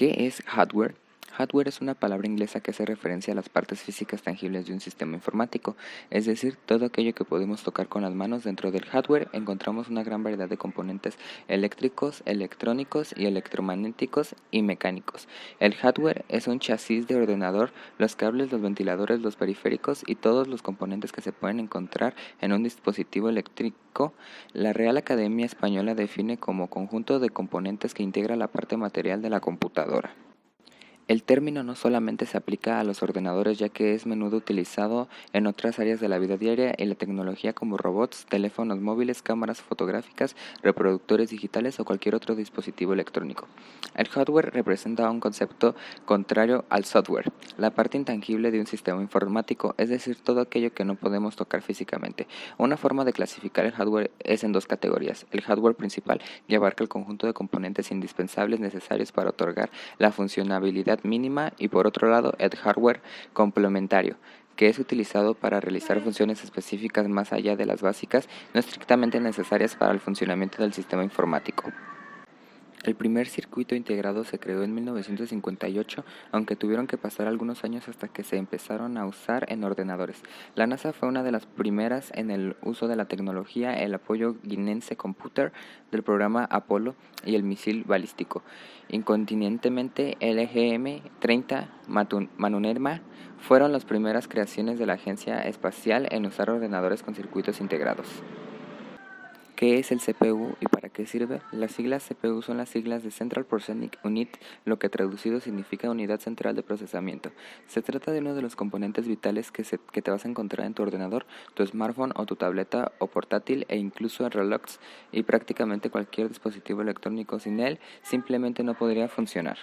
¿Qué es hardware? Hardware es una palabra inglesa que hace referencia a las partes físicas tangibles de un sistema informático, es decir, todo aquello que podemos tocar con las manos. Dentro del hardware encontramos una gran variedad de componentes eléctricos, electrónicos y electromagnéticos y mecánicos. El hardware es un chasis de ordenador, los cables, los ventiladores, los periféricos y todos los componentes que se pueden encontrar en un dispositivo eléctrico. La Real Academia Española define como conjunto de componentes que integra la parte material de la computadora. El término no solamente se aplica a los ordenadores, ya que es menudo utilizado en otras áreas de la vida diaria y la tecnología como robots, teléfonos móviles, cámaras fotográficas, reproductores digitales o cualquier otro dispositivo electrónico. El hardware representa un concepto contrario al software, la parte intangible de un sistema informático, es decir, todo aquello que no podemos tocar físicamente. Una forma de clasificar el hardware es en dos categorías: el hardware principal, que abarca el conjunto de componentes indispensables necesarios para otorgar la funcionalidad mínima, y por otro lado el hardware complementario, que es utilizado para realizar funciones específicas más allá de las básicas, no estrictamente necesarias para el funcionamiento del sistema informático. El primer circuito integrado se creó en 1958, aunque tuvieron que pasar algunos años hasta que se empezaron a usar en ordenadores. La NASA fue una de las primeras en el uso de la tecnología, el apoyo guinense Computer del programa Apolo y el misil balístico. Incontinentemente, LGM-30 Manunerma fueron las primeras creaciones de la agencia espacial en usar ordenadores con circuitos integrados. ¿Qué es el CPU y para qué sirve? Las siglas CPU son las siglas de Central Processing Unit, lo que traducido significa Unidad Central de Procesamiento. Se trata de uno de los componentes vitales que te vas a encontrar en tu ordenador, tu smartphone o tu tableta o portátil, e incluso en reloj y prácticamente cualquier dispositivo electrónico. Sin él simplemente no podría funcionar.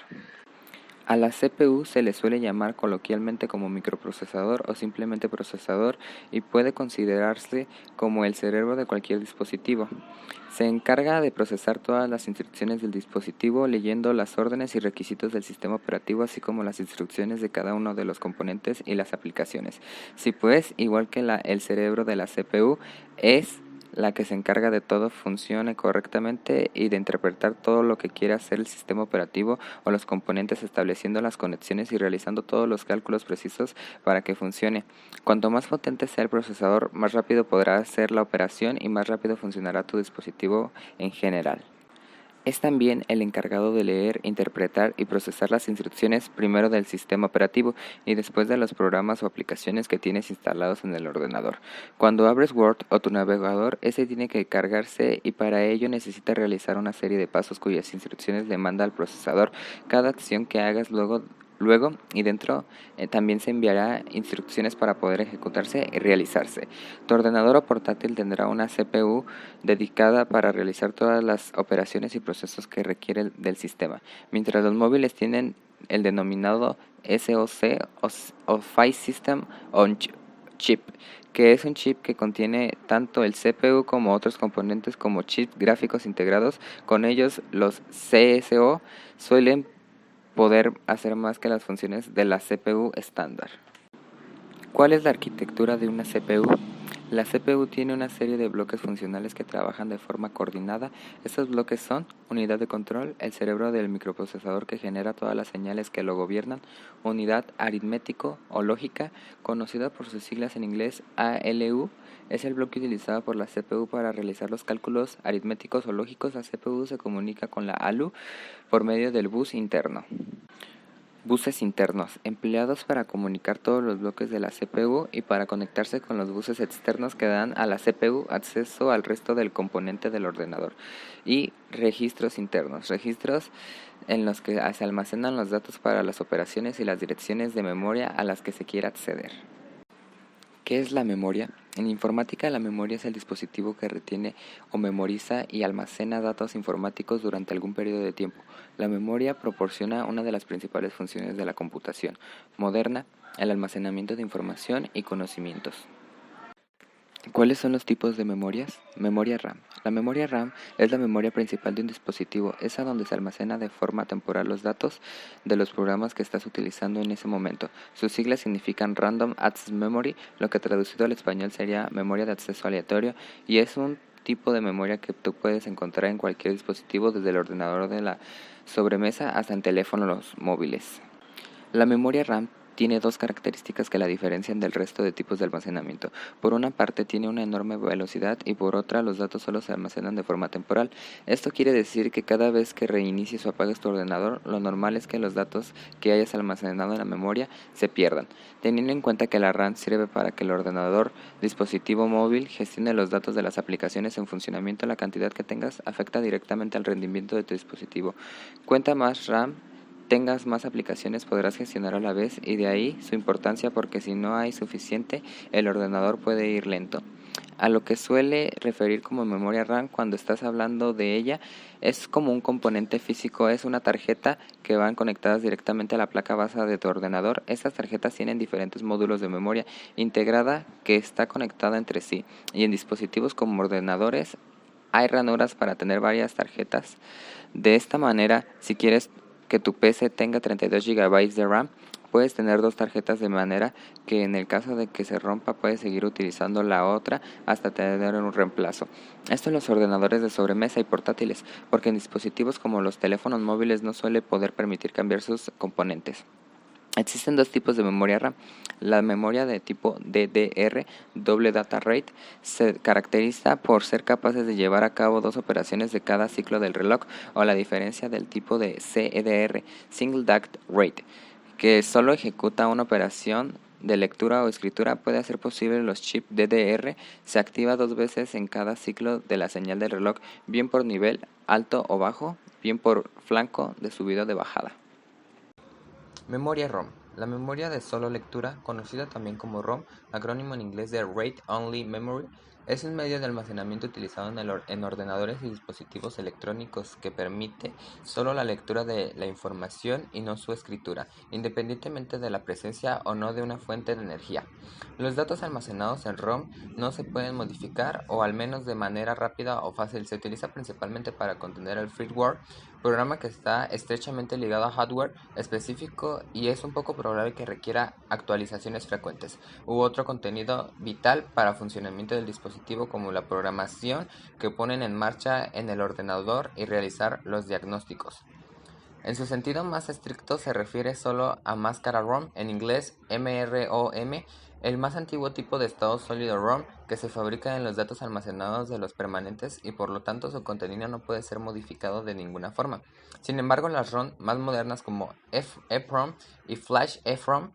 A la CPU se le suele llamar coloquialmente como microprocesador o simplemente procesador, y puede considerarse como el cerebro de cualquier dispositivo. Se encarga de procesar todas las instrucciones del dispositivo, leyendo las órdenes y requisitos del sistema operativo, así como las instrucciones de cada uno de los componentes y las aplicaciones. Si pues, igual que el cerebro de la CPU, es la que se encarga de todo funcione correctamente y de interpretar todo lo que quiere hacer el sistema operativo o los componentes, estableciendo las conexiones y realizando todos los cálculos precisos para que funcione. Cuanto más potente sea el procesador, más rápido podrá hacer la operación y más rápido funcionará tu dispositivo en general. Es también el encargado de leer, interpretar y procesar las instrucciones, primero del sistema operativo y después de los programas o aplicaciones que tienes instalados en el ordenador. Cuando abres Word o tu navegador, ese tiene que cargarse, y para ello necesita realizar una serie de pasos cuyas instrucciones le manda al procesador. Cada acción que hagas luego y dentro también se enviará instrucciones para poder ejecutarse y realizarse. Tu ordenador o portátil tendrá una CPU dedicada para realizar todas las operaciones y procesos que requiere del sistema, mientras los móviles tienen el denominado SoC o File System on Chip, que es un chip que contiene tanto el CPU como otros componentes como chips gráficos integrados. Con ellos, los CSO suelen poder hacer más que las funciones de la CPU estándar. ¿Cuál es la arquitectura de una CPU? La CPU tiene una serie de bloques funcionales que trabajan de forma coordinada. Estos bloques son: unidad de control, el cerebro del microprocesador que genera todas las señales que lo gobiernan; unidad aritmético o lógica, conocida por sus siglas en inglés ALU, es el bloque utilizado por la CPU para realizar los cálculos aritméticos o lógicos. La CPU se comunica con la ALU por medio del bus interno. Buses internos, empleados para comunicar todos los bloques de la CPU y para conectarse con los buses externos que dan a la CPU acceso al resto del componente del ordenador. Y registros internos, registros en los que se almacenan los datos para las operaciones y las direcciones de memoria a las que se quiera acceder. ¿Qué es la memoria? En informática, la memoria es el dispositivo que retiene o memoriza y almacena datos informáticos durante algún periodo de tiempo. La memoria proporciona una de las principales funciones de la computación moderna: el almacenamiento de información y conocimientos. ¿Cuáles son los tipos de memorias? Memoria RAM. La memoria RAM es la memoria principal de un dispositivo, esa donde se almacena de forma temporal los datos de los programas que estás utilizando en ese momento. Sus siglas significan Random Access Memory, lo que traducido al español sería memoria de acceso aleatorio, y es un tipo de memoria que tú puedes encontrar en cualquier dispositivo, desde el ordenador de la sobremesa hasta en teléfonos móviles. La memoria RAM tiene dos características que la diferencian del resto de tipos de almacenamiento. Por una parte tiene una enorme velocidad y por otra los datos solo se almacenan de forma temporal. Esto quiere decir que cada vez que reinicies o apagues tu ordenador, lo normal es que los datos que hayas almacenado en la memoria se pierdan. Teniendo en cuenta que la RAM sirve para que el ordenador, dispositivo móvil, gestione los datos de las aplicaciones en funcionamiento, la cantidad que tengas afecta directamente al rendimiento de tu dispositivo. Cuenta más RAM tengas, más aplicaciones podrás gestionar a la vez, y de ahí su importancia, porque si no hay suficiente, el ordenador puede ir lento. A lo que suele referir como memoria RAM cuando estás hablando de ella es como un componente físico, es una tarjeta que van conectadas directamente a la placa base de tu ordenador. Estas tarjetas tienen diferentes módulos de memoria integrada que está conectada entre sí, y en dispositivos como ordenadores hay ranuras para tener varias tarjetas. De esta manera, si quieres que tu PC tenga 32 GB de RAM, puedes tener dos tarjetas, de manera que en el caso de que se rompa puedes seguir utilizando la otra hasta tener un reemplazo. Esto en los ordenadores de sobremesa y portátiles, porque en dispositivos como los teléfonos móviles no suele poder permitir cambiar sus componentes. Existen dos tipos de memoria RAM. La memoria de tipo DDR, Double Data Rate, se caracteriza por ser capaces de llevar a cabo dos operaciones de cada ciclo del reloj, o la diferencia del tipo de CDR, Single Data Rate, que solo ejecuta una operación de lectura o escritura. Puede hacer posible los chips DDR, se activa dos veces en cada ciclo de la señal del reloj, bien por nivel alto o bajo, bien por flanco de subida o de bajada. Memoria ROM. La memoria de solo lectura, conocida también como ROM, acrónimo en inglés de Read Only Memory, es un medio de almacenamiento utilizado en ordenadores y dispositivos electrónicos que permite solo la lectura de la información y no su escritura, independientemente de la presencia o no de una fuente de energía. Los datos almacenados en ROM no se pueden modificar, o al menos de manera rápida o fácil. Se utiliza principalmente para contener el firmware, programa que está estrechamente ligado a hardware específico y es un poco probable que requiera actualizaciones frecuentes, u otro contenido vital para el funcionamiento del dispositivo, como la programación que ponen en marcha en el ordenador y realizar los diagnósticos. En su sentido más estricto se refiere solo a máscara ROM, en inglés MROM, el más antiguo tipo de estado sólido ROM, que se fabrica en los datos almacenados de los permanentes y por lo tanto su contenido no puede ser modificado de ninguna forma. Sin embargo, las ROM más modernas como EPROM y Flash EPROM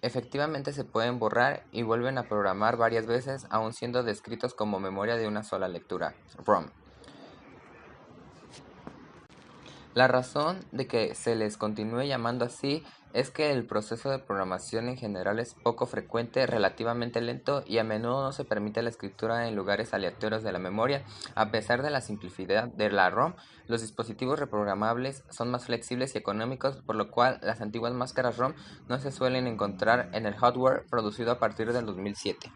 efectivamente se pueden borrar y vuelven a programar varias veces, aun siendo descritos como memoria de una sola lectura, ROM. La razón de que se les continúe llamando así es que el proceso de programación en general es poco frecuente, relativamente lento, y a menudo no se permite la escritura en lugares aleatorios de la memoria. A pesar de la simplicidad de la ROM, los dispositivos reprogramables son más flexibles y económicos, por lo cual las antiguas máscaras ROM no se suelen encontrar en el hardware producido a partir del 2007.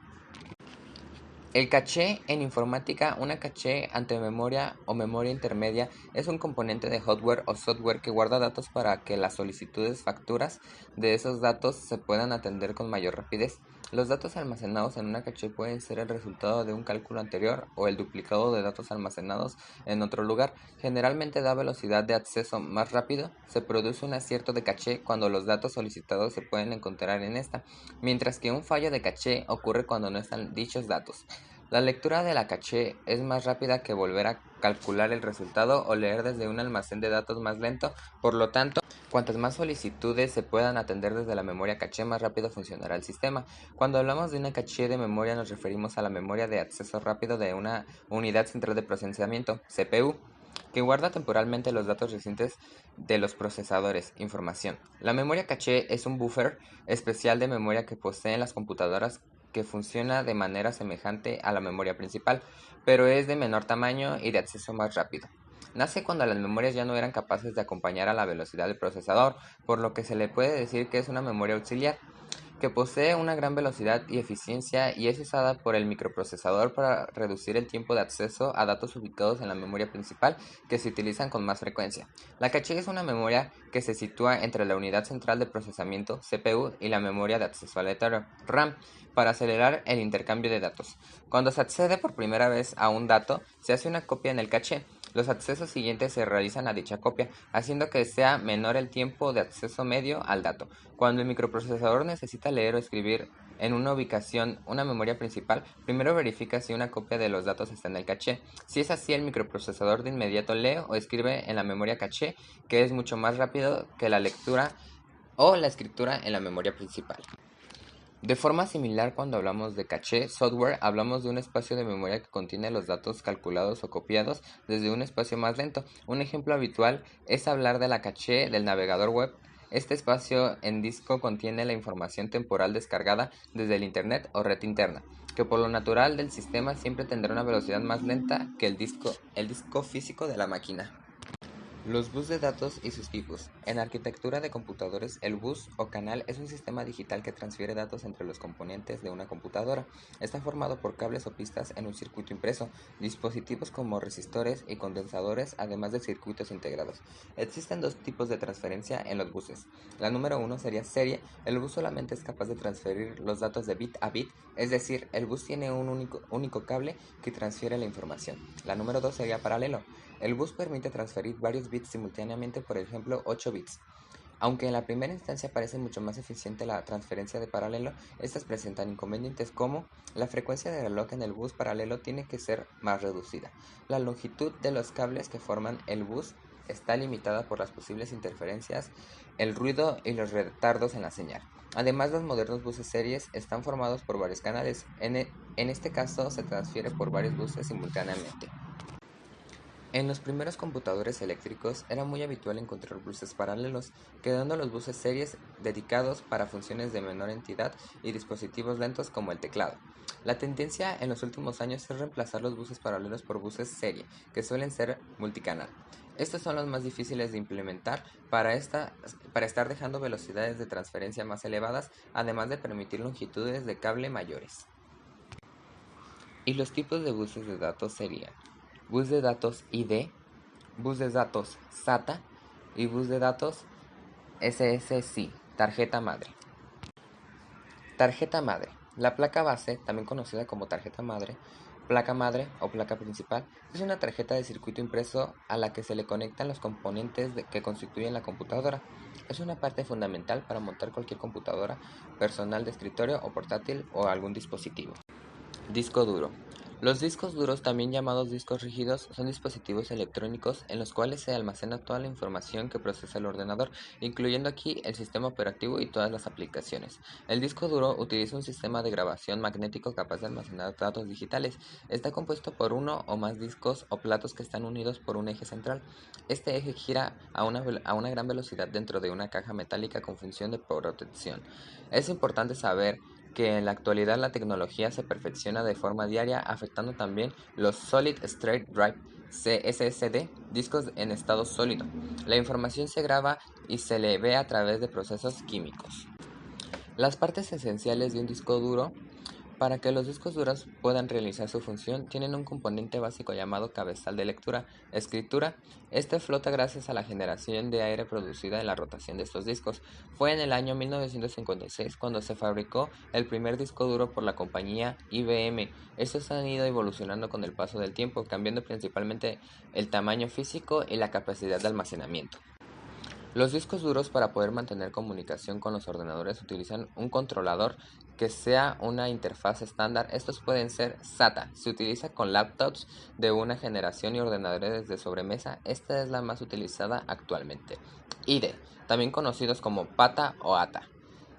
El caché en informática. Una caché ante memoria o memoria intermedia es un componente de hardware o software que guarda datos para que las solicitudes facturas de esos datos se puedan atender con mayor rapidez. Los datos almacenados en una caché pueden ser el resultado de un cálculo anterior o el duplicado de datos almacenados en otro lugar. Generalmente da velocidad de acceso más rápido. Se produce un acierto de caché cuando los datos solicitados se pueden encontrar en esta, mientras que un fallo de caché ocurre cuando no están dichos datos. La lectura de la caché es más rápida que volver a calcular el resultado o leer desde un almacén de datos más lento. Por lo tanto, cuantas más solicitudes se puedan atender desde la memoria caché, más rápido funcionará el sistema. Cuando hablamos de una caché de memoria, nos referimos a la memoria de acceso rápido de una unidad central de procesamiento, CPU, que guarda temporalmente los datos recientes de los procesadores, información. La memoria caché es un buffer especial de memoria que poseen las computadoras, que funciona de manera semejante a la memoria principal, pero es de menor tamaño y de acceso más rápido. Nace cuando las memorias ya no eran capaces de acompañar a la velocidad del procesador, por lo que se le puede decir que es una memoria auxiliar. que posee una gran velocidad y eficiencia y es usada por el microprocesador para reducir el tiempo de acceso a datos ubicados en la memoria principal que se utilizan con más frecuencia. La caché es una memoria que se sitúa entre la unidad central de procesamiento, CPU, y la memoria de acceso aleatorio, RAM, para acelerar el intercambio de datos. Cuando se accede por primera vez a un dato, se hace una copia en el caché. Los accesos siguientes se realizan a dicha copia, haciendo que sea menor el tiempo de acceso medio al dato. Cuando el microprocesador necesita leer o escribir en una ubicación una memoria principal, primero verifica si una copia de los datos está en el caché. Si es así, el microprocesador de inmediato lee o escribe en la memoria caché, que es mucho más rápido que la lectura o la escritura en la memoria principal. De forma similar, cuando hablamos de caché software, hablamos de un espacio de memoria que contiene los datos calculados o copiados desde un espacio más lento. Un ejemplo habitual es hablar de la caché del navegador web. Este espacio en disco contiene la información temporal descargada desde el Internet o red interna, que por lo natural del sistema siempre tendrá una velocidad más lenta que el disco físico de la máquina. Los bus de datos y sus tipos. En arquitectura de computadores, el bus o canal es un sistema digital que transfiere datos entre los componentes de una computadora. Está formado por cables o pistas en un circuito impreso, dispositivos como resistores y condensadores, además de circuitos integrados. Existen dos tipos de transferencia en los buses. La número uno sería serie. El bus solamente es capaz de transferir los datos de bit a bit, es decir, el bus tiene un único cable que transfiere la información. La número dos sería paralelo. El bus permite transferir varios bits simultáneamente, por ejemplo 8 bits. Aunque en la primera instancia parece mucho más eficiente la transferencia de paralelo, estas presentan inconvenientes como la frecuencia de reloj en el bus paralelo tiene que ser más reducida. La longitud de los cables que forman el bus está limitada por las posibles interferencias, el ruido y los retardos en la señal. Además, los modernos buses series están formados por varios canales. En este caso, se transfiere por varios buses simultáneamente. En los primeros computadores eléctricos era muy habitual encontrar buses paralelos, quedando los buses series dedicados para funciones de menor entidad y dispositivos lentos como el teclado. La tendencia en los últimos años es reemplazar los buses paralelos por buses serie, que suelen ser multicanal. Estos son los más difíciles de implementar para estar dejando velocidades de transferencia más elevadas, además de permitir longitudes de cable mayores. Y los tipos de buses de datos serían bus de datos ID, bus de datos SATA y bus de datos SSC, tarjeta madre. Tarjeta madre. La placa base, también conocida como tarjeta madre, placa madre o placa principal, es una tarjeta de circuito impreso a la que se le conectan los componentes que constituyen la computadora. Es una parte fundamental para montar cualquier computadora personal de escritorio o portátil o algún dispositivo. Disco duro. Los discos duros, también llamados discos rígidos, son dispositivos electrónicos en los cuales se almacena toda la información que procesa el ordenador, incluyendo aquí el sistema operativo y todas las aplicaciones. El disco duro utiliza un sistema de grabación magnético capaz de almacenar datos digitales. Está compuesto por uno o más discos o platos que están unidos por un eje central. Este eje gira a una gran velocidad dentro de una caja metálica con función de protección. Es importante saber que en la actualidad la tecnología se perfecciona de forma diaria, afectando también los Solid State Drive (SSD), discos en estado sólido. La información se graba y se le ve a través de procesos químicos. Las partes esenciales de un disco duro. Para que los discos duros puedan realizar su función, tienen un componente básico llamado cabezal de lectura, escritura. Este flota gracias a la generación de aire producida en la rotación de estos discos. Fue en el año 1956 cuando se fabricó el primer disco duro por la compañía IBM. Estos han ido evolucionando con el paso del tiempo, cambiando principalmente el tamaño físico y la capacidad de almacenamiento. Los discos duros, para poder mantener comunicación con los ordenadores, utilizan un controlador que sea una interfaz estándar. Estos pueden ser SATA. Se utiliza con laptops de una generación y ordenadores de sobremesa. Esta es la más utilizada actualmente. IDE, también conocidos como PATA o ATA.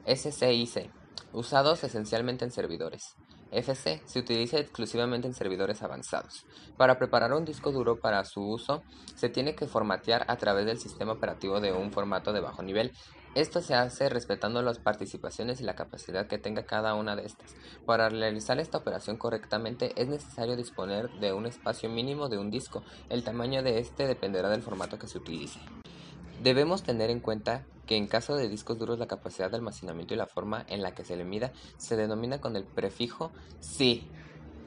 SCIC, usados esencialmente en servidores. FC se utiliza exclusivamente en servidores avanzados. Para preparar un disco duro para su uso, se tiene que formatear a través del sistema operativo de un formato de bajo nivel. Esto se hace respetando las participaciones y la capacidad que tenga cada una de estas. Para realizar esta operación correctamente es necesario disponer de un espacio mínimo de un disco. El tamaño de este dependerá del formato que se utilice. Debemos tener en cuenta que en caso de discos duros la capacidad de almacenamiento y la forma en la que se le mida se denomina con el prefijo psi,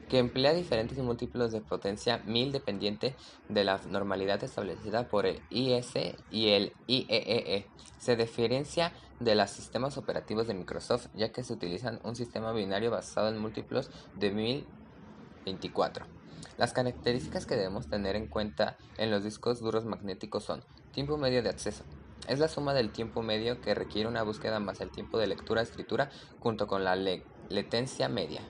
que emplea diferentes múltiplos de potencia 1000 dependiente de la normalidad establecida por el IS y el IEEE. Se diferencia de los sistemas operativos de Microsoft, ya que se utilizan un sistema binario basado en múltiplos de 1024. Las características que debemos tener en cuenta en los discos duros magnéticos son: tiempo medio de acceso. Es la suma del tiempo medio que requiere una búsqueda más el tiempo de lectura-escritura junto con la latencia media.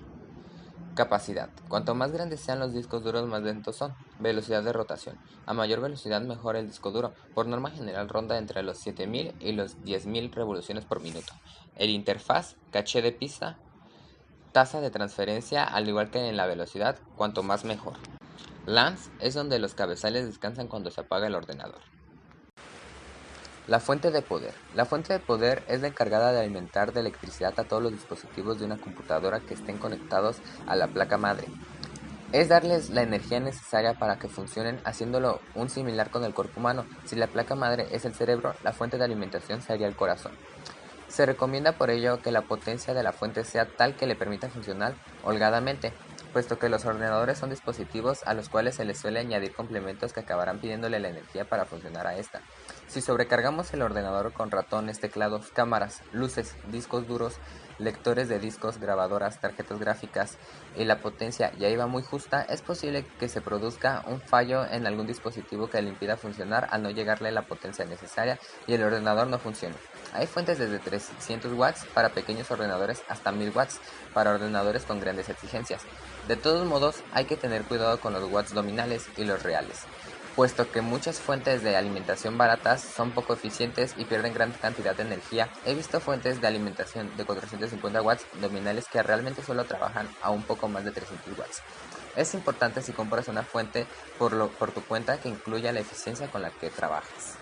Capacidad. Cuanto más grandes sean los discos duros, más lentos son. Velocidad de rotación. A mayor velocidad, mejor el disco duro. Por norma general ronda entre los 7000 y los 10000 revoluciones por minuto. El interfaz, caché de pista, tasa de transferencia, al igual que en la velocidad, cuanto más mejor. LANs es donde los cabezales descansan cuando se apaga el ordenador. La fuente de poder. La fuente de poder es la encargada de alimentar de electricidad a todos los dispositivos de una computadora que estén conectados a la placa madre. Es darles la energía necesaria para que funcionen, haciéndolo un similar con el cuerpo humano. Si la placa madre es el cerebro, la fuente de alimentación sería el corazón. Se recomienda por ello que la potencia de la fuente sea tal que le permita funcionar holgadamente, puesto que los ordenadores son dispositivos a los cuales se les suele añadir complementos que acabarán pidiéndole la energía para funcionar a esta. Si sobrecargamos el ordenador con ratones, teclados, cámaras, luces, discos duros, lectores de discos, grabadoras, tarjetas gráficas y la potencia ya iba muy justa, es posible que se produzca un fallo en algún dispositivo que le impida funcionar al no llegarle la potencia necesaria y el ordenador no funcione. Hay fuentes desde 300 watts para pequeños ordenadores hasta 1000 watts para ordenadores con grandes exigencias. De todos modos, hay que tener cuidado con los watts nominales y los reales, puesto que muchas fuentes de alimentación baratas son poco eficientes y pierden gran cantidad de energía. He visto fuentes de alimentación de 450 watts nominales que realmente solo trabajan a un poco más de 300 watts. Es importante, si compras una fuente por tu cuenta, que incluya la eficiencia con la que trabajas.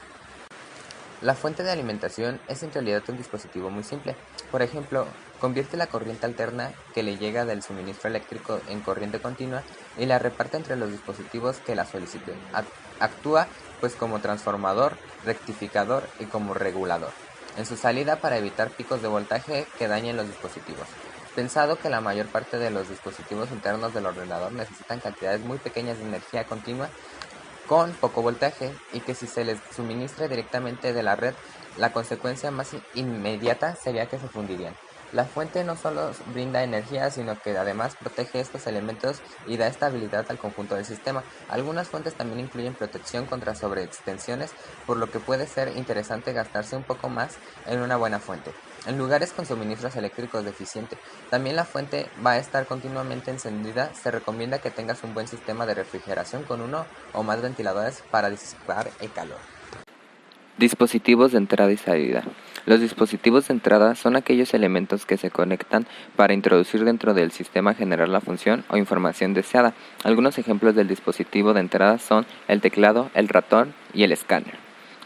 La fuente de alimentación es en realidad un dispositivo muy simple. Por ejemplo, convierte la corriente alterna que le llega del suministro eléctrico en corriente continua y la reparte entre los dispositivos que la soliciten. Actúa pues como transformador, rectificador y como regulador en su salida para evitar picos de voltaje que dañen los dispositivos. Pensado que la mayor parte de los dispositivos internos del ordenador necesitan cantidades muy pequeñas de energía continua con poco voltaje, y que si se les suministra directamente de la red, la consecuencia más inmediata sería que se fundirían. La fuente no solo brinda energía, sino que además protege estos elementos y da estabilidad al conjunto del sistema. Algunas fuentes también incluyen protección contra sobreextensiones, por lo que puede ser interesante gastarse un poco más en una buena fuente. En lugares con suministros eléctricos deficiente, también la fuente va a estar continuamente encendida. Se recomienda que tengas un buen sistema de refrigeración con uno o más ventiladores para disipar el calor. Dispositivos de entrada y salida. Los dispositivos de entrada son aquellos elementos que se conectan para introducir dentro del sistema generar la función o información deseada. Algunos ejemplos del dispositivo de entrada son el teclado, el ratón y el escáner.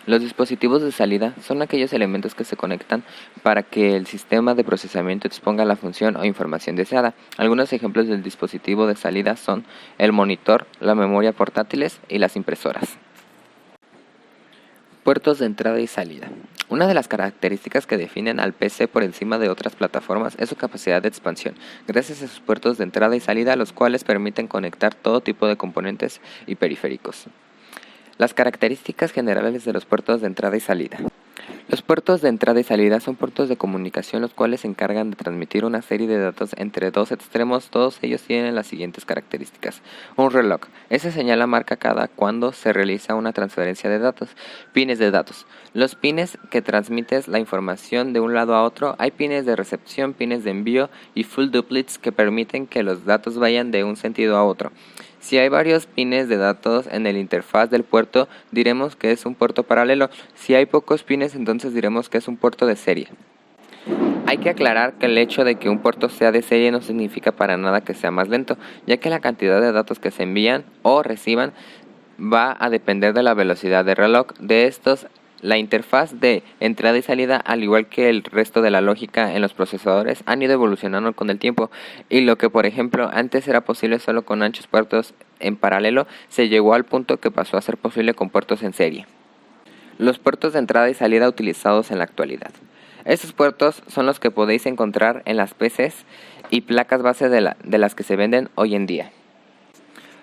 Los dispositivos de salida son aquellos elementos que se conectan para que el sistema de procesamiento exponga la función o información deseada. Algunos ejemplos del dispositivo de salida son el monitor, la memoria portátiles y las impresoras. Puertos de entrada y salida. Una de las características que definen al PC por encima de otras plataformas es su capacidad de expansión, gracias a sus puertos de entrada y salida, los cuales permiten conectar todo tipo de componentes y periféricos. Las características generales de los puertos de entrada y salida. Los puertos de entrada y salida son puertos de comunicación los cuales se encargan de transmitir una serie de datos entre dos extremos. Todos ellos tienen las siguientes características. Un reloj. Ese señala marca cada cuando se realiza una transferencia de datos. Pines de datos. Los pines que transmites la información de un lado a otro. Hay pines de recepción, pines de envío y full duplets que permiten que los datos vayan de un sentido a otro. Si hay varios pines de datos en el interfaz del puerto, diremos que es un puerto paralelo. Si hay pocos pines, entonces diremos que es un puerto de serie. Hay que aclarar que el hecho de que un puerto sea de serie no significa para nada que sea más lento, ya que la cantidad de datos que se envían o reciban va a depender de la velocidad del reloj. De estos, la interfaz de entrada y salida, al igual que el resto de la lógica en los procesadores, han ido evolucionando con el tiempo, y lo que por ejemplo antes era posible solo con anchos puertos en paralelo, se llegó al punto que pasó a ser posible con puertos en serie. Los puertos de entrada y salida utilizados en la actualidad. Estos puertos son los que podéis encontrar en las PCs y placas base de las que se venden hoy en día.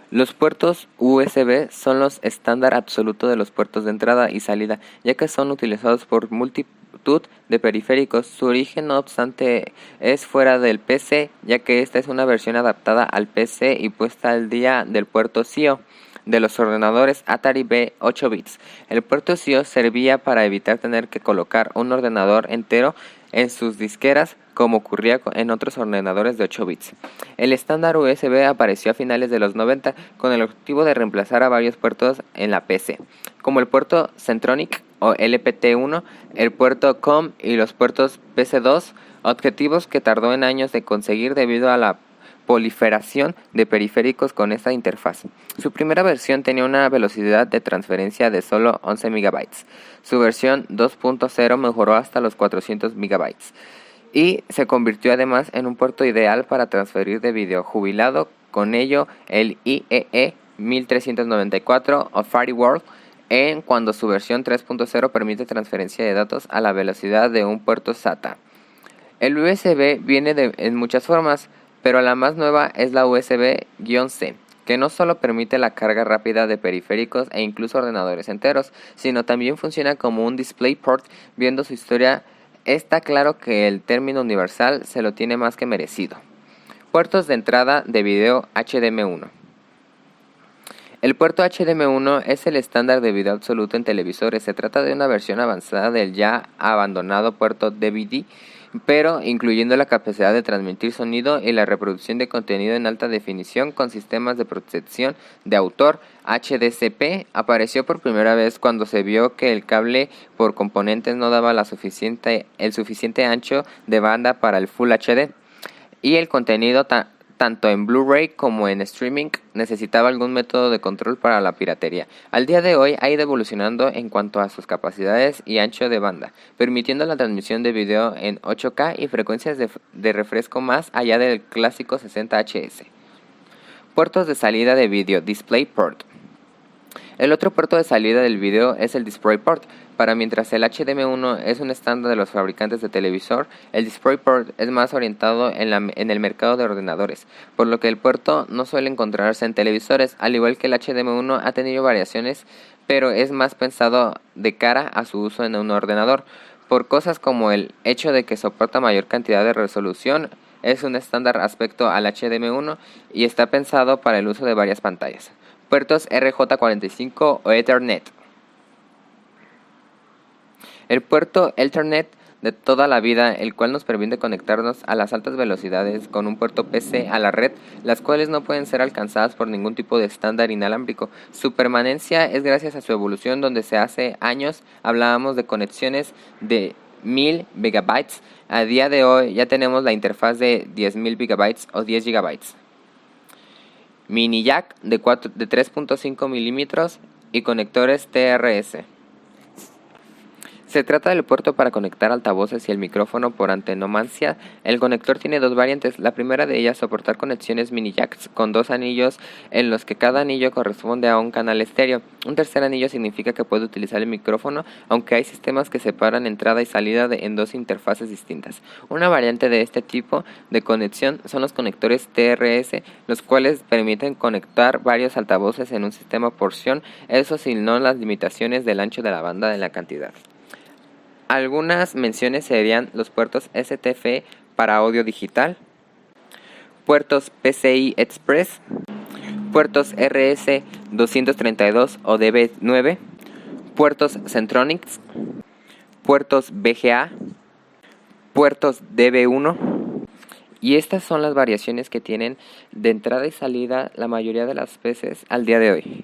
Los puertos USB son los estándar absoluto de los puertos de entrada y salida, ya que son utilizados por multitud de periféricos. Su origen, no obstante, es fuera del PC, ya que esta es una versión adaptada al PC y puesta al día del puerto SIO de los ordenadores Atari B 8 bits. El puerto SIO servía para evitar tener que colocar un ordenador entero en sus disqueras, como ocurría en otros ordenadores de 8 bits. El estándar USB apareció a finales de los 90 con el objetivo de reemplazar a varios puertos en la PC, como el puerto Centronic o LPT1, el puerto COM y los puertos PC2, objetivos que tardó en años de conseguir debido a la proliferación de periféricos con esta interfaz. Su primera versión tenía una velocidad de transferencia de solo 11 MB. Su versión 2.0 mejoró hasta los 400 MB y se convirtió además en un puerto ideal para transferir de vídeo jubilado. Con ello, el IEEE 1394 o FireWorld cuando su versión 3.0 permite transferencia de datos a la velocidad de un puerto SATA. El USB viene en muchas formas, pero la más nueva es la USB-C, que no solo permite la carga rápida de periféricos e incluso ordenadores enteros, sino también funciona como un DisplayPort. Viendo su historia, está claro que el término universal se lo tiene más que merecido. Puertos de entrada de video HDMI. El puerto HDMI es el estándar de video absoluto en televisores. Se trata de una versión avanzada del ya abandonado puerto DVD, pero incluyendo la capacidad de transmitir sonido y la reproducción de contenido en alta definición con sistemas de protección de autor. HDCP apareció por primera vez cuando se vio que el cable por componentes no daba el suficiente ancho de banda para el Full HD, y el contenido tanto en Blu-ray como en streaming necesitaba algún método de control para la piratería. Al día de hoy ha ido evolucionando en cuanto a sus capacidades y ancho de banda, permitiendo la transmisión de video en 8K y frecuencias de refresco más allá del clásico 60 Hz. Puertos de salida de video, DisplayPort. El otro puerto de salida del video es el DisplayPort. Mientras el HDMI es un estándar de los fabricantes de televisor, el DisplayPort es más orientado en el mercado de ordenadores, por lo que el puerto no suele encontrarse en televisores. Al igual que el HDMI ha tenido variaciones, pero es más pensado de cara a su uso en un ordenador, por cosas como el hecho de que soporta mayor cantidad de resolución. Es un estándar respecto al HDMI y está pensado para el uso de varias pantallas. Puertos RJ45 o Ethernet. El puerto Ethernet de toda la vida, el cual nos permite conectarnos a las altas velocidades con un puerto PC a la red, las cuales no pueden ser alcanzadas por ningún tipo de estándar inalámbrico. Su permanencia es gracias a su evolución, donde hace años hablábamos de conexiones de 1000 MB. A día de hoy ya tenemos la interfaz de 10.000 GB o 10 GB. Mini jack de 3.5 milímetros y conectores TRS. Se trata del puerto para conectar altavoces y el micrófono por antenomasias. El conector tiene dos variantes. La primera de ellas soportar conexiones mini jacks con dos anillos en los que cada anillo corresponde a un canal estéreo. Un tercer anillo significa que puede utilizar el micrófono, aunque hay sistemas que separan entrada y salida en dos interfaces distintas. Una variante de este tipo de conexión son los conectores TRS, los cuales permiten conectar varios altavoces en un sistema porción, eso sin las limitaciones del ancho de la banda de la cantidad. Algunas menciones serían los puertos STF para audio digital, puertos PCI Express, puertos RS232 o DB9, puertos Centronics, puertos VGA, puertos DB1, y estas son las variaciones que tienen de entrada y salida la mayoría de las PCs al día de hoy.